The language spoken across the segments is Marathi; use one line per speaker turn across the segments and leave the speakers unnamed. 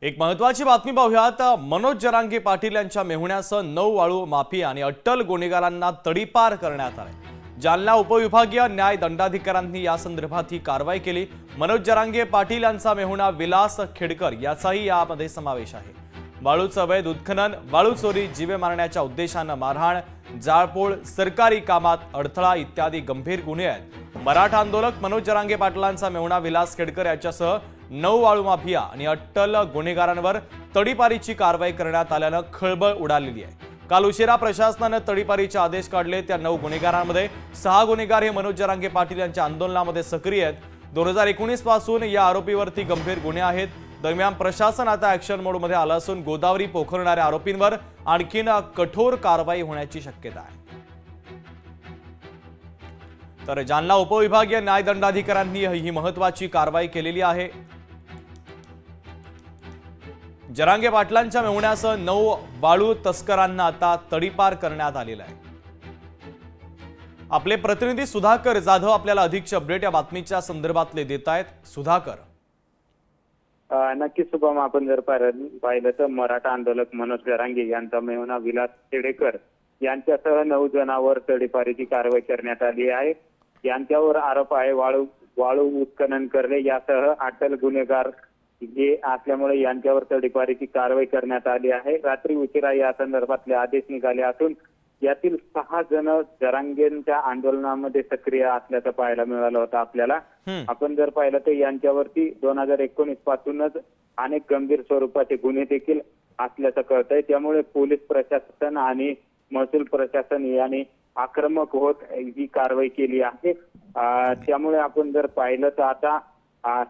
एक महत्त्वाची बातमी पाहूयात। मनोज जरांगे पाटील यांच्या मेहुण्यासह 9 वाळू माफिया आणि अट्टल गुन्हेगारांना तडीपार करण्यात आले। जालना उपविभागीय न्याय दंडाधिकाऱ्यांनी या संदर्भात ही कारवाई केली। मनोज जरांगे पाटील यांचा मेहुणा विलास खेडकर याचाही यामध्ये समावेश आहे। वाळूचं अवैध उत्खनन, वाळू चोरी, जीवे मारण्याच्या उद्देशाने मारहाण, जाळपोळ, सरकारी कामात अडथळा इत्यादी गंभीर गुन्हे आहेत। मराठा आंदोलक मनोज जरांगे पाटलांचा मेहुणा विलास खेडकर याच्यासह 9 वाळू माफिया आणि अट्टल गुन्हेगारांवर तडीपारीची कारवाई करण्यात आल्याने खळबळ उडालेली आहे। काल उशिरा प्रशासनाने तडीपारीचे आदेश काढले। त्या 9 गुन्हेगारांमध्ये 6 गुन्हेगार हे मनोज जरांगे पाटील यांच्या आंदोलनामध्ये सक्रिय आहेत। 2019 पासून या आरोपीवरती गंभीर गुन्हे आहेत। दरम्यान प्रशासन आता ॲक्शन मोडमध्ये आलं असून गोदावरी पोखरणाऱ्या आरोपींवर आणखीन कठोर कारवाई होण्याची शक्यता आहे। तर जालना उपविभागीय न्याय दंडाधिकाऱ्यांनी ही महत्त्वाची कारवाई केलेली आहे। जरांगे पाटलांच्या मेहुण्यासह 9 वाळू तस्करांना आता तडीपार करण्यात आलेला आहे। आपले प्रतिनिधी सुधाकर जाधव आपल्याला अधिकचे अपडेट या बातमीच्या संदर्भातले देत आहेत। सुधाकर,
नक्कीच शुभम, आपण जर पाहिलं तर मराठा आंदोलक मनोज जरांगे यांचा मेहुणा विलास खेडेकर यांच्यासह 9 जणांवर तडीपारीची कारवाई करण्यात आली आहे। यांच्यावर आरोप आहे वाळू उत्खनन करणे यासह अट्टल गुन्हेगार जे असल्यामुळे यांच्यावर तडीपारीची कारवाई करण्यात आली आहे। रात्री उशिरा या संदर्भातले आदेश निघाले असून यातील 6 जण जरांगेंच्या आंदोलनामध्ये सक्रिय असल्याचं पाहायला मिळालं होतं आपल्याला। आपण जर पाहिलं तर यांच्यावरती 2019 पासूनच अनेक गंभीर स्वरूपाचे गुन्हे देखील असल्याचं कळतंय। त्यामुळे पोलीस प्रशासन आणि महसूल प्रशासन याने आक्रमक होत ही कारवाई केली आहे। त्यामुळे आपण जर पाहिलं तर आता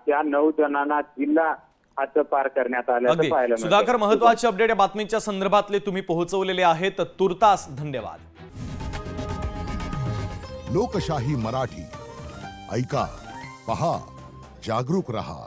त्या 9 जणांना जिल्हा हद्द पार करण्यात आल्याचं पाहायला मिळतं।
सुधाकर, महत्त्वाचे अपडेट या बातमीच्या संदर्भातले तुम्ही पोहोचवलेले आहेत, तुर्तास धन्यवाद।
लोकशाही मराठी ऐका, पहा, जागरूक रहा।